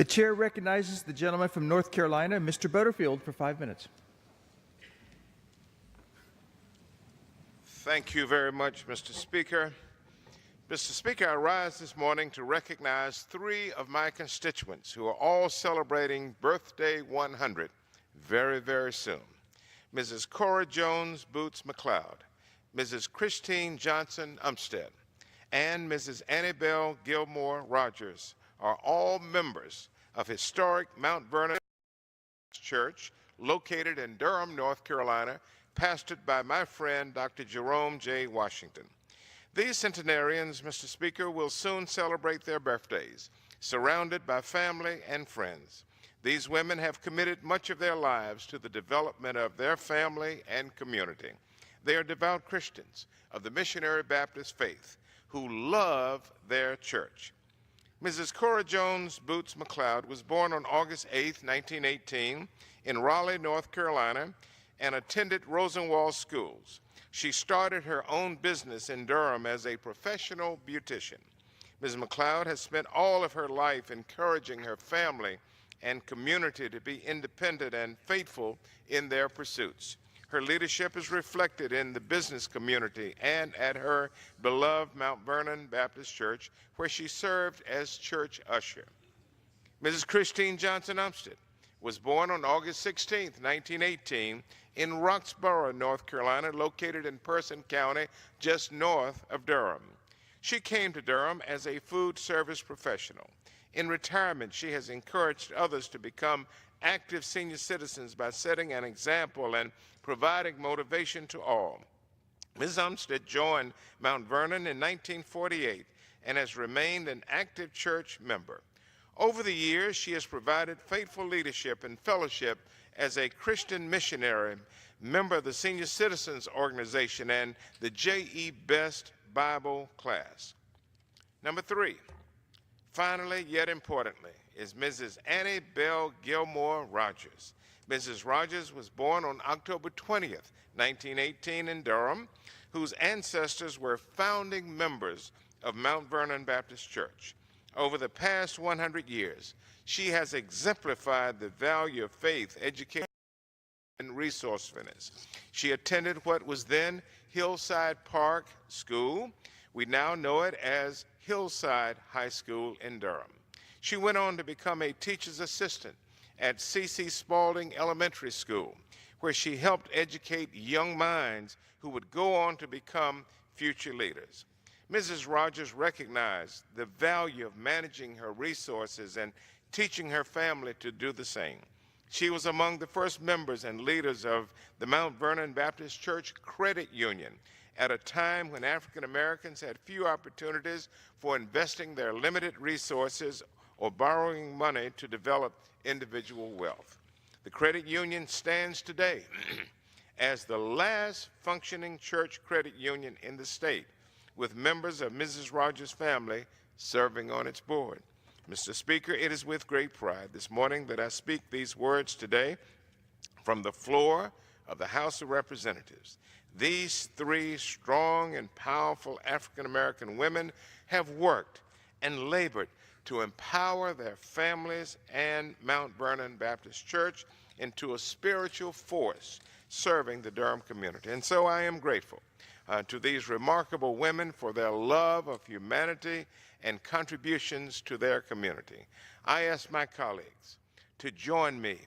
The chair recognizes the gentleman from North Carolina, Mr. Butterfield, for 5 minutes. Thank you very much, Mr. Speaker. Mr. Speaker, I rise this morning to recognize three of my constituents who are all celebrating birthday 100 very, very soon. Mrs. Cora Jones Boots McLeod, Mrs. Christine Johnson Umstead, and Mrs. Annabelle Gilmore Rogers are all members of historic Mount Vernon Church located in Durham, North Carolina, pastored by my friend Dr. Jerome J. Washington. These centenarians, Mr. Speaker, will soon celebrate their birthdays, surrounded by family and friends. These women have committed much of their lives to the development of their family and community. They are devout Christians of the Missionary Baptist faith who love their church. Mrs. Cora Jones Boots McLeod was born on August 8, 1918, in Raleigh, North Carolina, and attended Rosenwald schools. She started her own business in Durham as a professional beautician. Ms. McLeod has spent all of her life encouraging her family and community to be independent and faithful in their pursuits. Her leadership is reflected in the business community and at her beloved Mount Vernon Baptist Church, where she served as church usher. Mrs. Christine Johnson Umstead was born on August 16, 1918, in Roxborough, North Carolina, located in Person County, just north of Durham. She came to Durham as a food service professional. In retirement, she has encouraged others to become active senior citizens by setting an example and providing motivation to all. Ms. Umstead joined Mount Vernon in 1948 and has remained an active church member. Over the years, she has provided faithful leadership and fellowship as a Christian missionary, member of the Senior Citizens Organization and the J.E. Best Bible class. Number three, finally, yet importantly, is Mrs. Annabelle Gilmore Rogers. Mrs. Rogers was born on October 20th, 1918 in Durham, whose ancestors were founding members of Mount Vernon Baptist Church. Over the past 100 years, she has exemplified the value of faith, education, and resourcefulness. She attended what was then Hillside Park School. We now know it as Hillside High School in Durham. She went on to become a teacher's assistant at C.C. Spalding Elementary School, where she helped educate young minds who would go on to become future leaders. Mrs. Rogers recognized the value of managing her resources and teaching her family to do the same. She was among the first members and leaders of the Mount Vernon Baptist Church Credit Union at a time when African Americans had few opportunities for investing their limited resources or borrowing money to develop individual wealth. The credit union stands today as the last functioning church credit union in the state, with members of Mrs. Rogers' family serving on its board. Mr. Speaker, it is with great pride this morning that I speak these words today from the floor of the House of Representatives. These three strong and powerful African-American women have worked and labored to empower their families and Mount Vernon Baptist Church into a spiritual force serving the Durham community. And so I am grateful to these remarkable women for their love of humanity and contributions to their community. I ask my colleagues to join me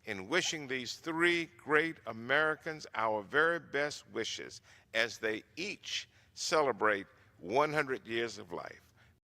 in wishing these three great Americans our very best wishes as they each celebrate 100 years of life.